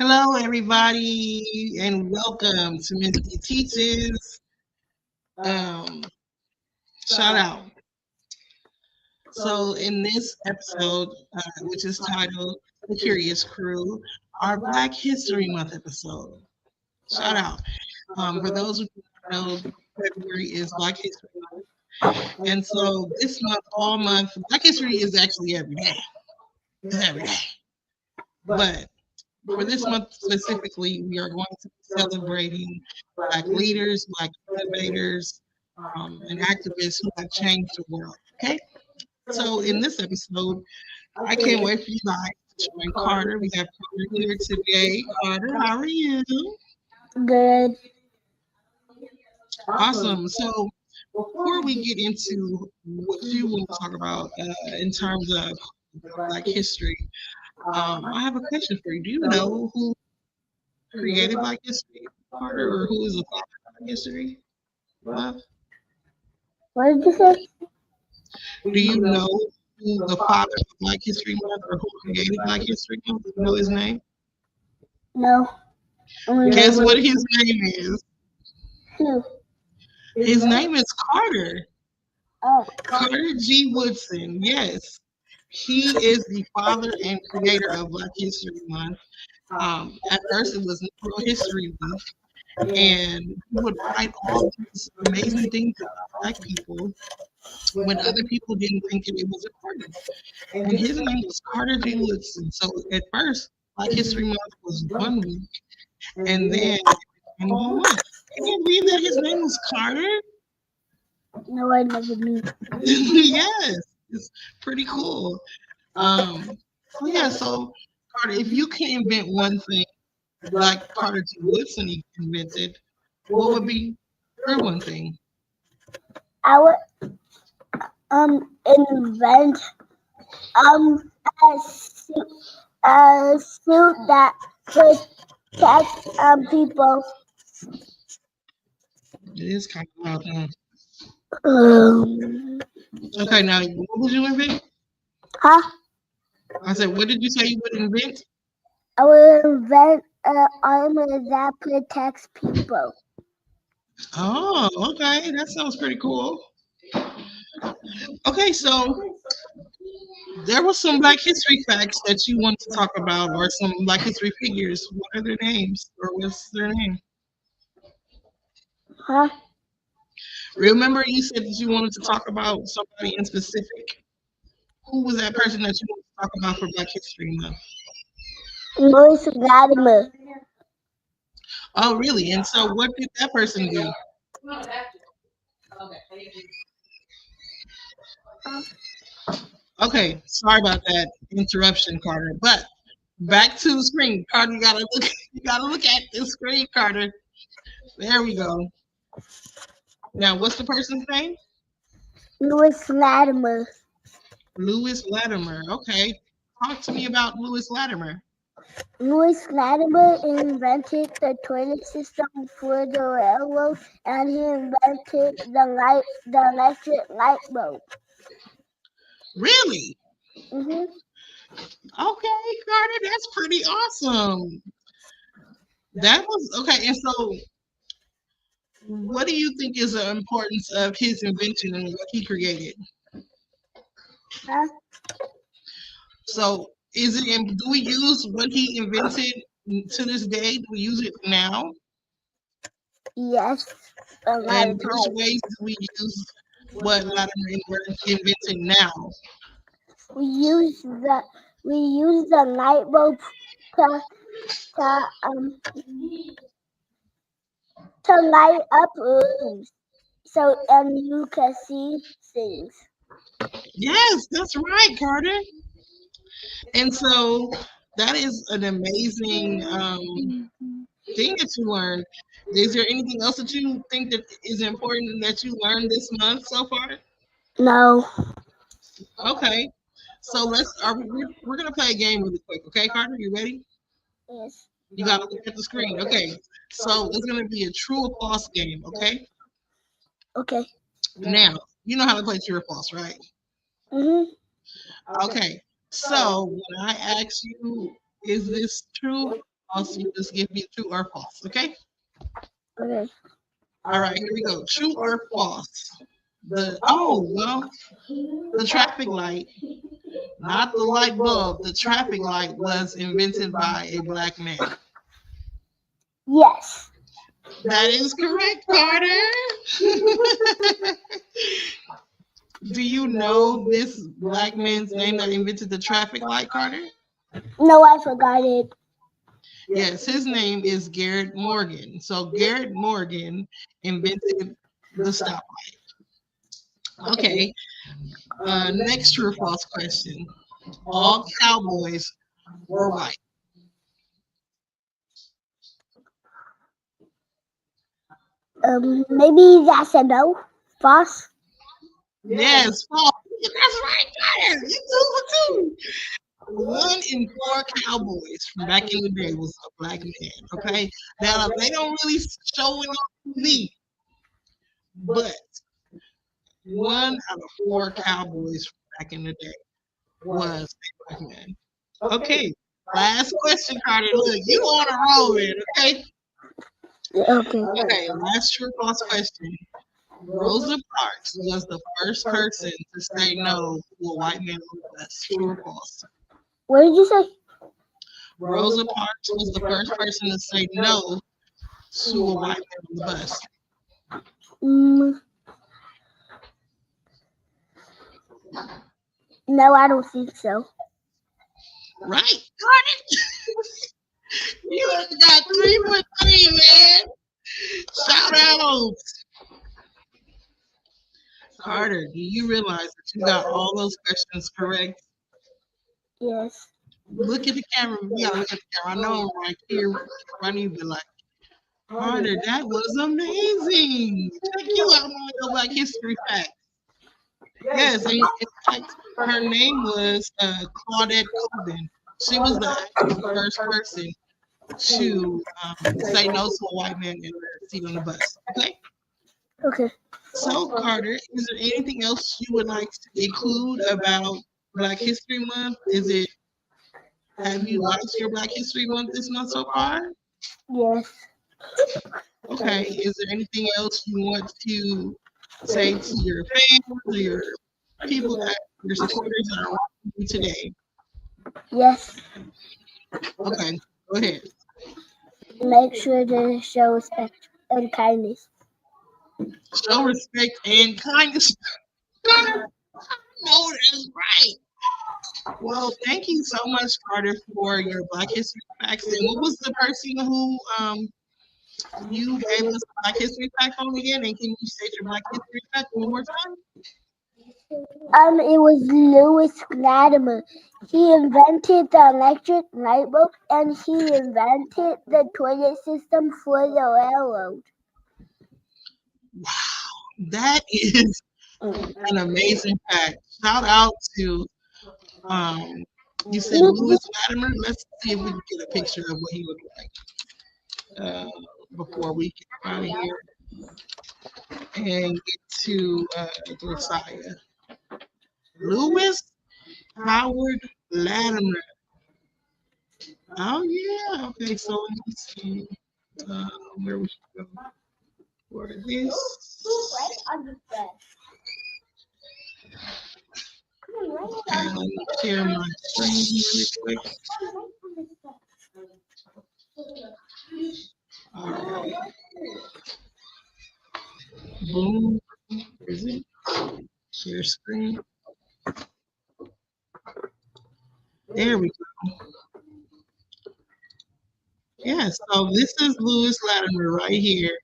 Hello, everybody, and welcome to Ms.D Teaches. Um, Shout out. So, in this episode, which is titled "The Curious Crew," our Black History Month episode. Shout out. For those who don't know, February is Black History Month, and so this month, all month, Black History is actually every day. It's every day, but for this month specifically, we are going to be celebrating Black leaders, Black innovators, and activists who have changed the world. Okay, so in this episode, I can't wait for you guys to join Carter. We have Carter here today. Carter, how are you? Good. Awesome. So before we get into what you want to talk about in terms of Black history, I have a question for you. Do you know who created Black history, Carter, or who is the father of Black history? Love? What did you say? Do you know who the father of Black History Month or who created Black History Month? Do you know his name? No. Guess what his name is? Who? His name is Carter. Oh. Carter G. Woodson. Yes. He is the father and creator of Black History Month. At first, it was Negro History Week, and he would write all these amazing things about Black people when other people didn't think it was important. And his name was Carter G. Woodson. So at first, Black History Month was 1 week, and then it became a whole month. Can you believe that his name was Carter? No, I never knew. Yes, it's pretty cool. So Carter, if you could invent one thing like Carter G. Woodson invented, what would be your one thing? I would invent a suit that protects people. It is kind of loud, huh? Um, Okay, now what would you invent? huh? I said, what did you say you would invent? I would invent an armor that protects people. Oh, okay, that sounds pretty cool. Okay, so there were some Black history facts that you want to talk about, or some Black history figures. What are their names, or what's their name? Huh? Remember, you said that you wanted to talk about somebody in specific. Who was that person that you wanted to talk about for Black History Month? Louis Latimer. Oh, really? And so, what did that person do? Okay, sorry about that interruption, Carter. But back to the screen, Carter. You gotta look. You gotta look at the screen, Carter. There we go. Now, what's the person's name? Louis Latimer. Louis Latimer. Okay, talk to me about Louis Latimer. Louis Latimer invented the toilet system for the railroad, and he invented the electric light bulb. Really? Mhm. Okay, Carter. That's pretty awesome. That was okay. And so, what do you think is the importance of his invention and what he created? Huh? So, do we use what he invented to this day? Do we use it now? Yes, a lot And of which times. ways do we use what Latimer invented now? We use the light bulb to to um to light up rooms, so you can see things. Yes, that's right, Carter. And so that is an amazing thing that you learned. Is there anything else that you think that is important that you learned this month so far? No. Okay, so we're gonna play a game really quick. Okay, Carter, you ready? Yes. You gotta look at the screen. Okay, so it's gonna be a true or false game. Okay, Okay. now you know how to play true or false, right? Mhm. Okay, so when I ask you, is this true? false. You just give me true or false, okay? Okay. All right, here we go. True or false? The traffic light, not the light bulb, the traffic light was invented by a black man. Yes. That is correct, Carter. Do you know this black man's name that invented the traffic light, Carter? No, I forgot it. Yes, his name is Garrett Morgan. So Garrett Morgan invented the stoplight. Okay. Next true or false question. All cowboys were white. Maybe that's a no. False. Yes, false. That's right, Carter. You 2 for 2. 1 in 4 cowboys from back in the day was a black man. Okay. Now they don't really show it on TV, but 1 out of 4 cowboys from back in the day was a black man. Okay. Last question, Carter. Look, you on a roll, man. Okay. Okay. Okay. Last true or false question. Rosa Parks was the first person to say no to a white man on the bus. True or false? What did you say? Rosa Parks was the first person to say no to a white man on the bus. No, I don't think so. Right, Carter. You got 3 for 3, man. Shout out. Carter, do you realize that you got all those questions correct? Yes. Look at the camera. You gotta look at the camera. I know I'm right here in front of you, but like, Carter, that was amazing. Check you out on your Black History Facts. Yes, and in fact, her name was Claudette Colvin. She was the actual first person to say no to a white man in the seat on the bus. Okay. Okay. So, Carter, is there anything else you would like to include about Black History Month? Have you liked your Black History Month this month so far? Yes. Okay. Is there anything else you want to say to your fans or your people your supporters that are watching you today? Yes. Okay. Go ahead. Make sure to show respect and kindness. Show respect and kindness. Carter, no, that's right. Well, thank you so much, Carter, for your Black History Facts. And what was the person who you gave us a Black History Fact on again? And can you state your Black History Fact one more time? It was Louis Latimer. He invented the electric light bulb and he invented the toilet system for the railroad. Wow, that is an amazing fact. Shout out to you said Louis Latimer. Let's see if we can get a picture of what he looked like before we get out of here and get to Josiah. Louis Howard Latimer. Oh yeah. Okay, so let me see where we should go for this. Okay, let me share my screen really quick. All right. Boom. Is it? Share screen. There we go. Yeah, so this is Louis Latimer right here.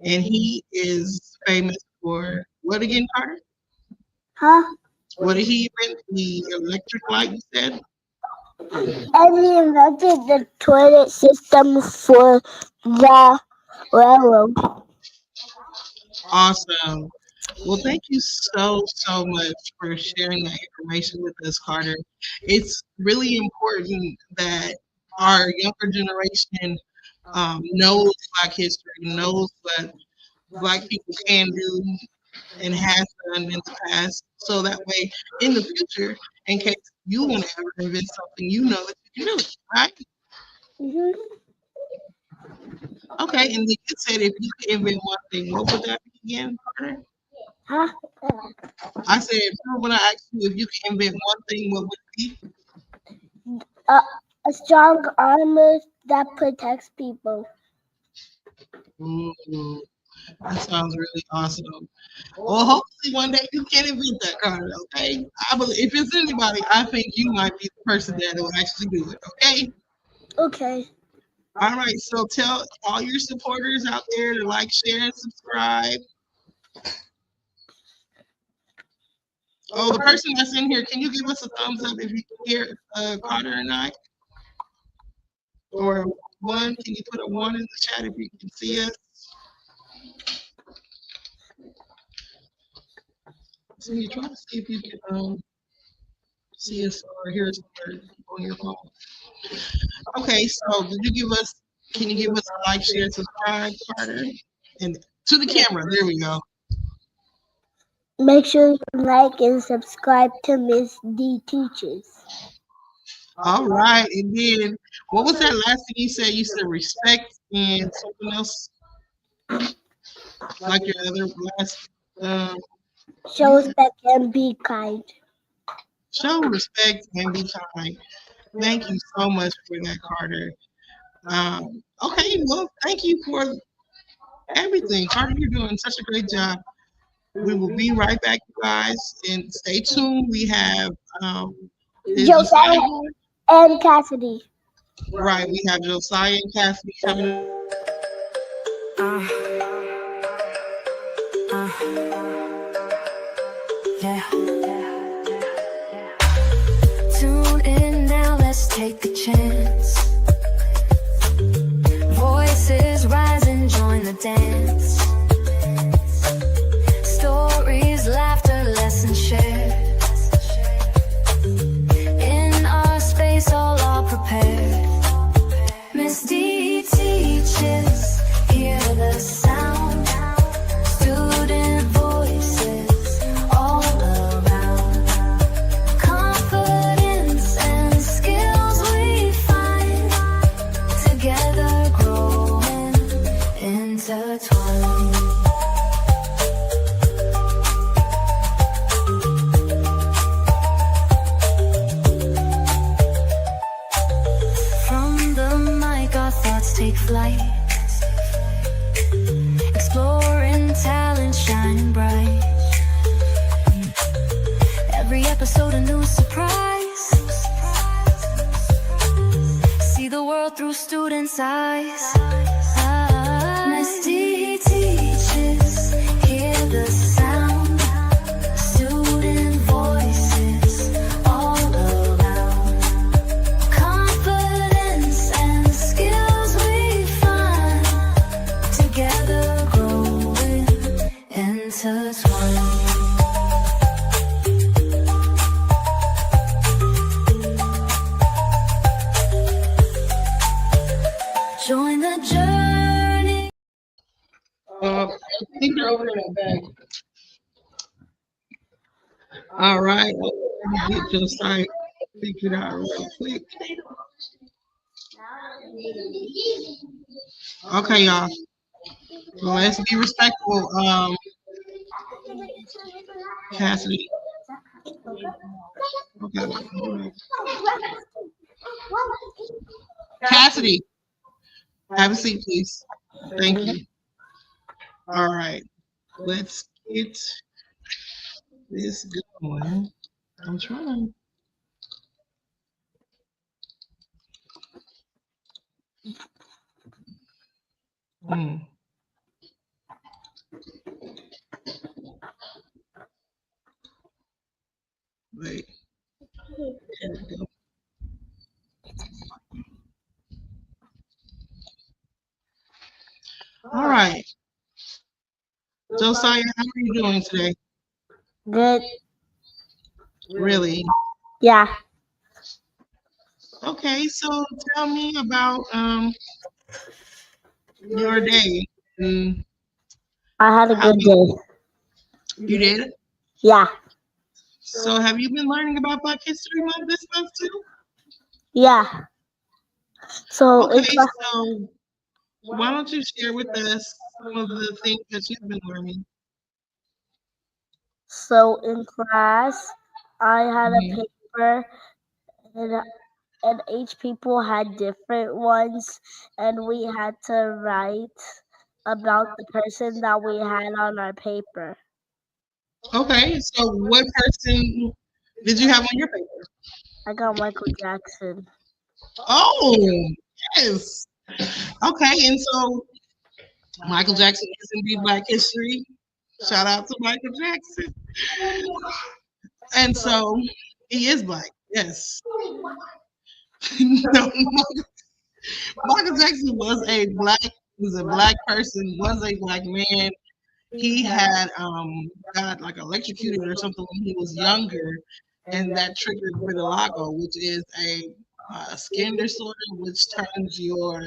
And he is famous for what again, Carter? Huh? What did he invent? The electric light, you said? And he invented the toilet system for the railroad. Awesome. Well, thank you so much for sharing that information with us, Carter. It's really important that our younger generation knows Black history, knows what Black people can do and has done in the past. So that way, in the future, in case you want to ever invent something, you know that you can do it, right? Mhm. Okay, and then you said if you could invent one thing, what would that be again, Carter? Huh? I said, when I asked you if you could invent one thing, what would it be? A strong armor that protects people. Ooh, that sounds really awesome. Well, hopefully one day you can invent that, Carter. Okay, I believe if it's anybody, I think you might be the person that will actually do it. Okay. Okay. All right. So tell all your supporters out there to like, share, and subscribe. Oh, the person that's in here, can you give us a thumbs up if you can hear Carter and I? Or one? Can you put a one in the chat if you can see us? So you try to see if you can see us or hear us on your phone. Okay, so did you give us? Can you give us a like, share, subscribe, Carter? And to the camera. There we go. Make sure you like and subscribe to Ms.D Teaches. All right, and then what was that last thing you said? You said respect and something else, like your other last. Show respect and be kind. Show respect and be kind. Thank you so much for that, Carter. Okay, well, thank you for everything, Carter. You're doing such a great job. We will be right back, you guys, and stay tuned. We have Josiah and Kassidie. Right, we have Josiah and Kassidie coming. Yeah. Tune in now, let's take a chance. Voices rise and join the dance. Stories, laughter, lessons shared. In our space, all are prepared. Ms.D teaches, hear the sound. Student voices all around. Confidence and skills we find. Together growing, intertwined. From the mic our thoughts take flight. Exploring talent shining bright. Every episode a new surprise. See the world through students' eyes. Ms.D teaches, hear the sound. Student voices all around. Confidence and skills we find. Together growing, intertwined. Join the journey. I think they're over in that bag. All right, let me get Josiah figured out real quick. Okay, y'all. Well, let's be respectful. Kassidie. Okay, hold on. Kassidie, have a seat, please. Thank you. All right, let's get this going. I'm trying. Wait. There we go. All right. Josiah, how are you doing today? Good. Really? Yeah. Okay, so tell me about your day. I had a good day. You did? Yeah. So have you been learning about Black History Month this month too? Yeah. So in Okay, class, so why don't you share with us some of the things that you've been learning? I had a Mhm. paper, and each people had different ones, and we had to write about the person that we had on our paper. Okay, so what person did you have on your paper? I got Michael Jackson. Oh, yes. Okay, and so Michael Jackson is indeed Black History. Shout out to Michael Jackson. And so he is black. Yes. No, Michael Jackson was a black person, was a black man. He had got like electrocuted or something when he was younger, and that triggered vitiligo, which is a skin disorder which turns your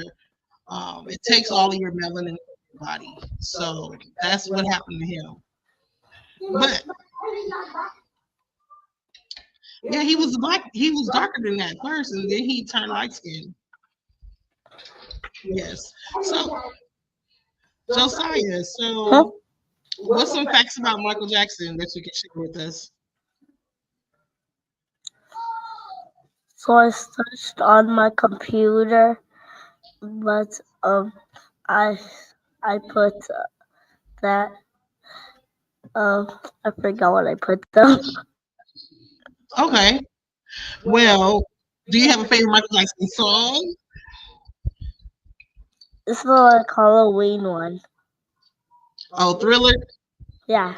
it takes all of your melanin from your body. So that's what happened to him. But yeah, he was black. He was darker than that first, and then he turned light skin. Yes. So Josiah, Huh? so what's some facts about Michael Jackson that you can share with us? So I searched on my computer, but I I put that I forgot what I put though. Okay. Well, do you have a favorite Michael Jackson song? This is like Halloween one. Oh, Thriller. Yeah.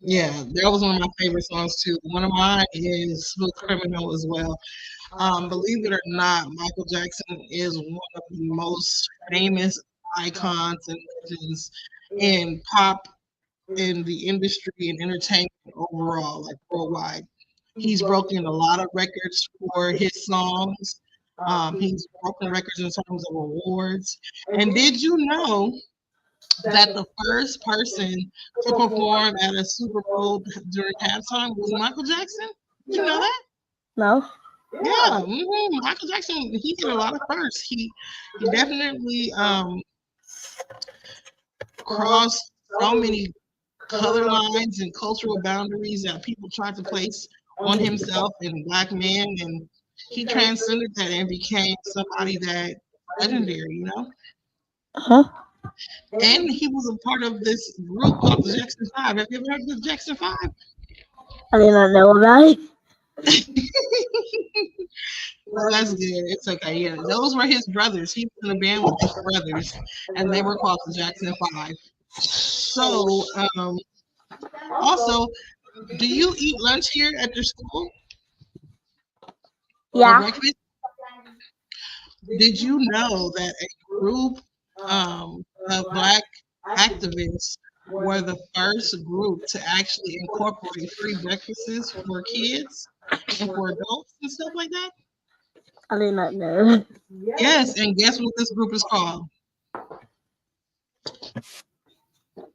Yeah, that was one of my favorite songs too. One of mine is Smooth Criminal as well. Believe it or not, Michael Jackson is one of the most famous icons and legends in pop, in the industry and entertainment overall, like worldwide. He's broken a lot of records for his songs. He's broken records in terms of awards. And did you know that the first person to perform at a Super Bowl during halftime was Michael Jackson? Did you know that? No? Yeah, Michael Jackson. He did a lot of firsts. He definitely crossed so many color lines and cultural boundaries that people tried to place on himself and a black man, and he transcended that and became somebody that legendary, you know. Huh? And he was a part of this group called the Jackson Five. Have you ever heard of the Jackson Five? I did not know about it. Well, that's good. It's okay. Yeah, those were his brothers. He was in a band with his brothers, and they were called the Jackson Five. So, also, do you eat lunch here at your school for Yeah. breakfast? Did you know that a group of Black activists were the first group to actually incorporate free breakfasts for kids and for adults and stuff like that? I did not know. Yes, and guess what this group is called?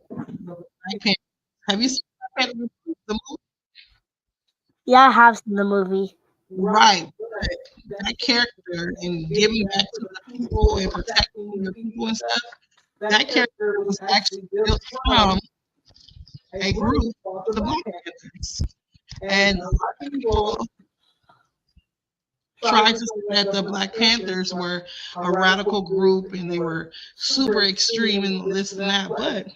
Black Panthers. Have you seen Black Panther, the movie? Yeah, I have seen the movie. Right. But that character and giving back to the people and protecting the people and stuff, that character was actually built from a group, the Black Panthers. And a lot of people tried to say that the Black Panthers were a radical group and they were super extreme and this and that. But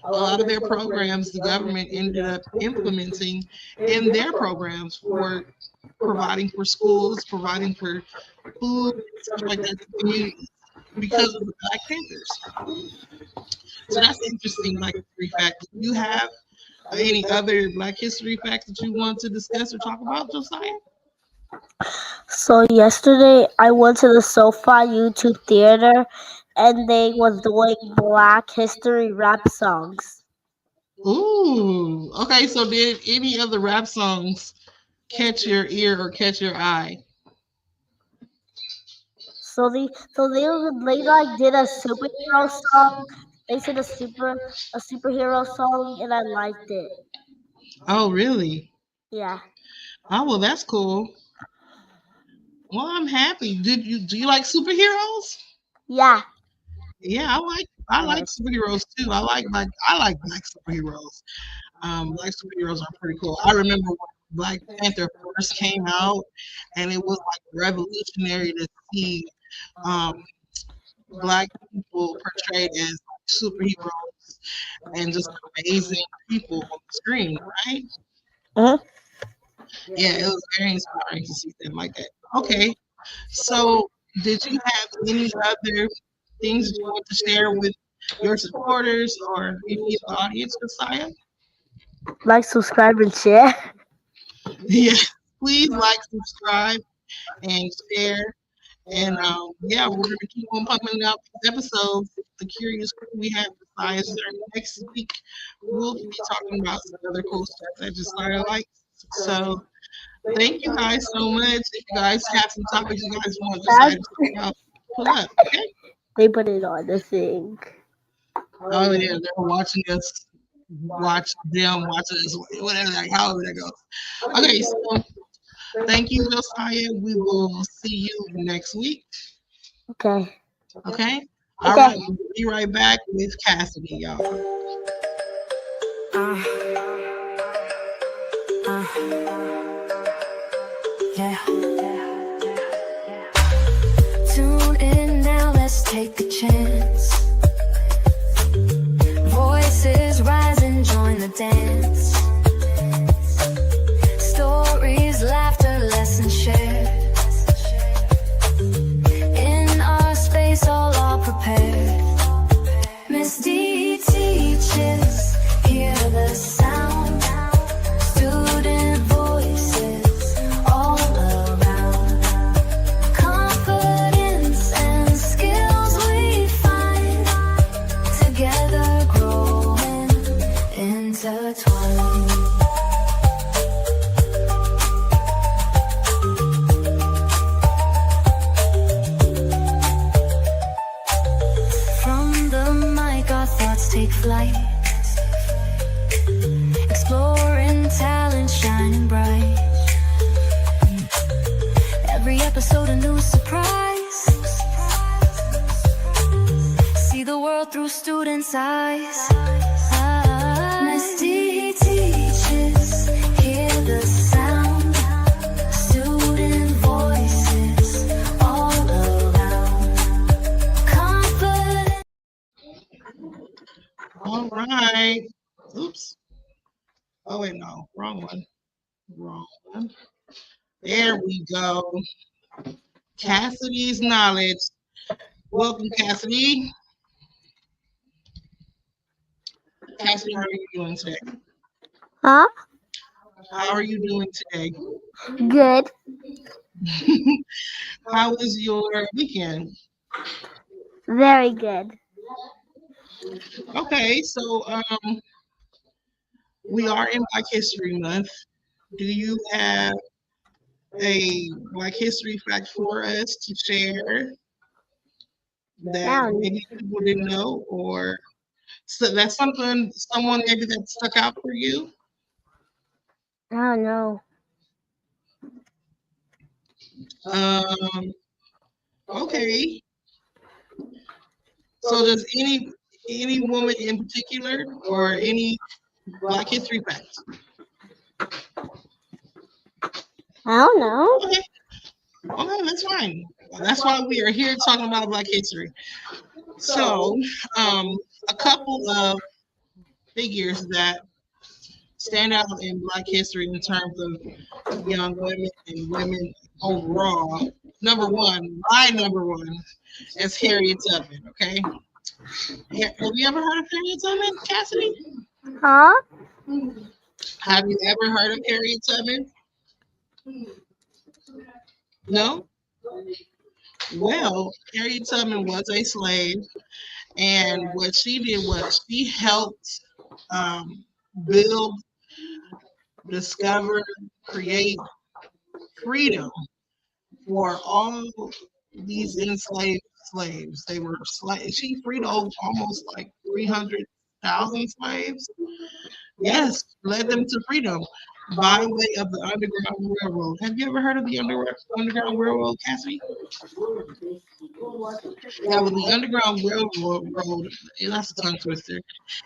a lot of their programs, the government ended up implementing in their programs for providing for schools, providing for food, and stuff like that to communities because of the Black Panthers. So that's interesting Black history fact. Do you have any other Black history facts that you want to discuss or talk about, Josiah? So yesterday I went to the SoFi YouTube Theater, and they was doing Black History rap songs. Ooh, okay. So did any of the rap songs catch your ear or catch your eye? So they like did a superhero song. They said a superhero song, and I liked it. Oh, really? Yeah. Oh, well, that's cool. Well, I'm happy. Do you like superheroes? Yeah. Yeah, I like superheroes too. I like black superheroes. Black superheroes are pretty cool. I remember when Black Panther first came out, and it was like revolutionary to see um, black people portrayed as superheroes and just amazing people on the screen, right? Uh-huh. Yeah, it was very inspiring to see them like that. Okay, so did you have any other things you want to share with your supporters or any of the audience, Josiah? Like, subscribe, and share. Yeah, please like, subscribe, and share. And yeah, we're gonna keep on pumping out these episodes. The Curious Crew we have Josiah starting next week. We'll be talking about some other cool stuff that Josiah likes. So thank you guys so much. If you guys have some topics you guys want Josiah to talk about, pull up. Okay. They put it on the thing. Oh yeah, they're watching us watch them watch us, whatever that however that goes. Okay, so thank you, Josiah. We will see you next week. Okay. Okay. All Okay. right, we'll be right back with Kassidie, y'all. Uh, yeah. Tune in now, let's take a chance. Voices rise and join the dance. Stories, laughter, lessons shared. In our space, all are prepared. Ms.D teaches, hear the sound. Student voices all around. Confidence and skills we find. Together growing, intertwined. From the mic, our thoughts take flight. Exploring talent, shining bright. Every episode a new surprise. See the world through students' eyes. Ms.D teaches, hear the sound. Student voices all around. Confident. All right. Oops. Oh wait, no, wrong one. Wrong one. There we go. Kassidie's knowledge. Welcome, Kassidie. Kassidie, how are you doing today? Huh? How are you doing today? Good. How was your weekend? Very good. Okay, so we are in Black History Month. Do you have a Black History fact for us to share that Now, maybe people didn't know, or so that's someone maybe that stuck out for you? I don't know. Um, okay. So does any woman in particular, or any Black History facts? I don't know. Okay, okay, that's fine. That's why we are here talking about Black history. So, a couple of figures that stand out in Black history in terms of young women and women overall. Number one, my number one is Harriet Tubman. Okay, have you ever heard of Harriet Tubman, Kassidie? Huh? Have you ever heard of Harriet Tubman? No. Well, Harriet Tubman was a slave, and what she did was she helped um, build, discover, create freedom for all these enslaved slaves. They were She freed almost like 300,000 slaves. Yes, led them to freedom. by way of the Underground Railroad. Have you ever heard of the Underground Railroad, Cassie? Yeah, with the Underground Railroad, that's a tongue twister.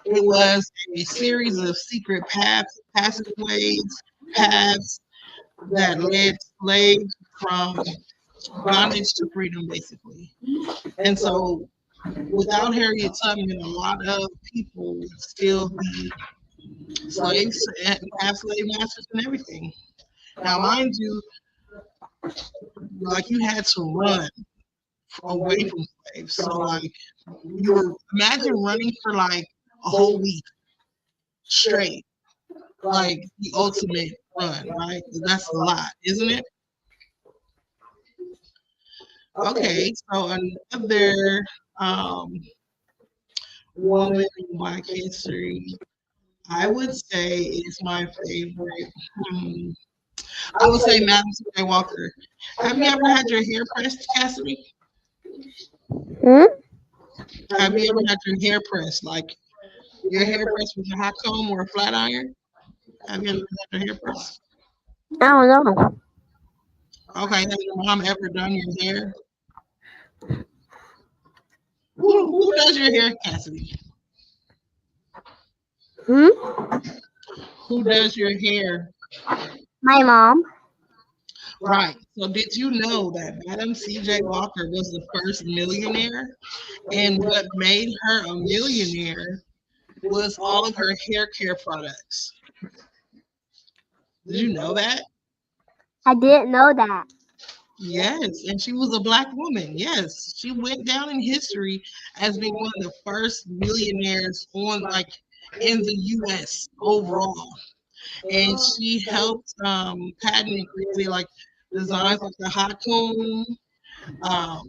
It was a series of secret paths, passageways, paths that led slaves from bondage to freedom, basically. And so, without Harriet Tubman, a lot of people would still be slaves and have slave masters and everything. Now, mind you, like you had to run away from slaves. So, like, you were imagine running for like a whole week straight, like the ultimate run, right? That's a lot, isn't it? Okay, so another um, woman in Black history, I would say is my favorite. Hmm, I would say Madam C.J. Walker. Have you ever had your hair pressed, Cassidy? Hmm? Have you ever had your hair pressed, like your hair pressed with a hot comb or a flat iron? Have you ever had your hair pressed? I don't know. Okay, has your mom ever done your hair? Who does your hair, Cassidy? Hmm? Who does your hair? My mom. Right. So did you know that Madam C.J. Walker was the first millionaire? And what made her a millionaire was all of her hair care products. Did you know that? I didn't know that. Yes, and she was a black woman. Yes, she went down in history as being one of the first millionaires on like in the U.S. overall, and she helped patent and create like designs like the hot comb.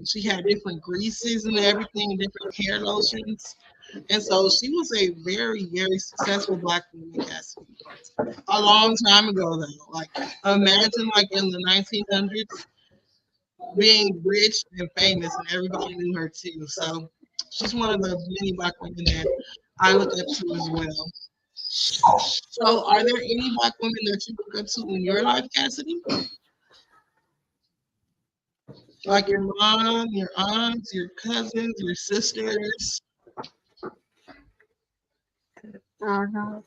She had different greases and everything, different hair lotions, and so she was a very very successful black woman, Cassie. A long time ago though, like imagine like in the 1900s being rich and famous, and everybody knew her too. So she's one of the many black women that I look up to as well. So, are there any black women that you look up to in your life, Cassidy? Like your mom, your aunts, your cousins, your sisters? I don't know.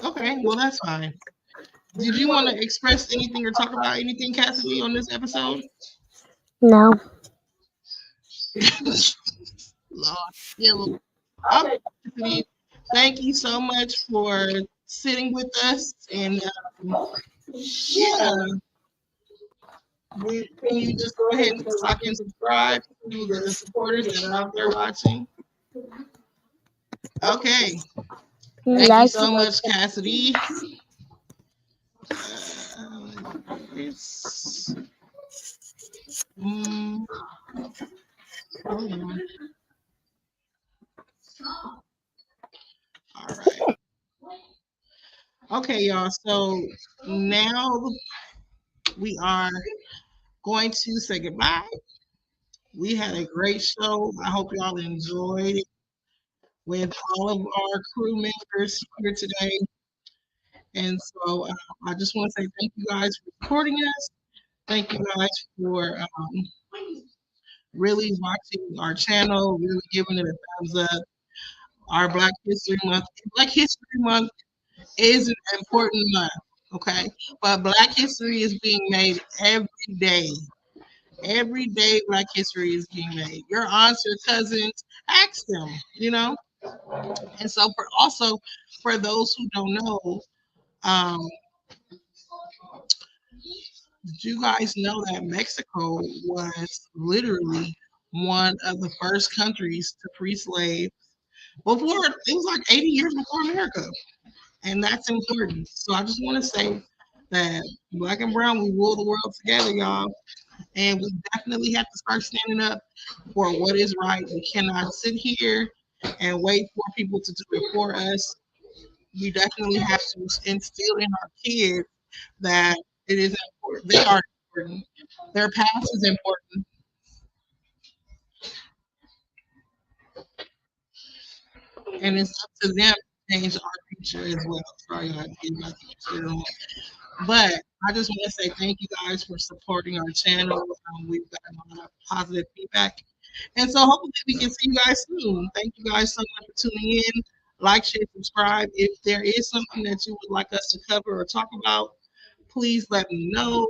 Okay, well that's fine. Did you want to express anything or talk about anything, Cassidy, on this episode? No. Lord, yeah, well, okay, Cassidy, thank you so much for sitting with us and yeah, can you just go ahead and like and subscribe to the supporters that are out there watching? Okay. Thank you Like, so much, Cassidy. It's mm, hold on. All right. Okay, y'all. So now we are going to say goodbye. We had a great show. I hope y'all enjoyed it with all of our crew members here today. And so I just want to say thank you guys for supporting us. Thank you guys for really watching our channel, really giving it a thumbs up. Our Black History Month. Black History Month is an important month, okay? But Black history is being made every day. Every day, Black history is being made. Your aunts, your cousins, ask them, you know? And so, for also, for those who don't know, um, did you guys know that Mexico was literally one of the first countries to free slaves before it was like 80 years before America? And that's important. So I just want to say that black and brown, we rule the world together, y'all. And we definitely have to start standing up for what is right. We cannot sit here and wait for people to do it for us. We definitely have to instill in our kids that it is important. They are important. Their past is important, and it's up to them to change our future as well. Sorry, I had to get my teacher on. But I just want to say thank you guys for supporting our channel. We've gotten a lot of positive feedback. And so hopefully we can see you guys soon. Thank you guys so much for tuning in. Like, share, subscribe. If there is something that you would like us to cover or talk about, please let me know.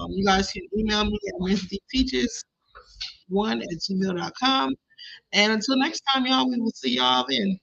You guys can email me at Ms.D Teaches1 at gmail.com. And until next time, y'all, we will see y'all then.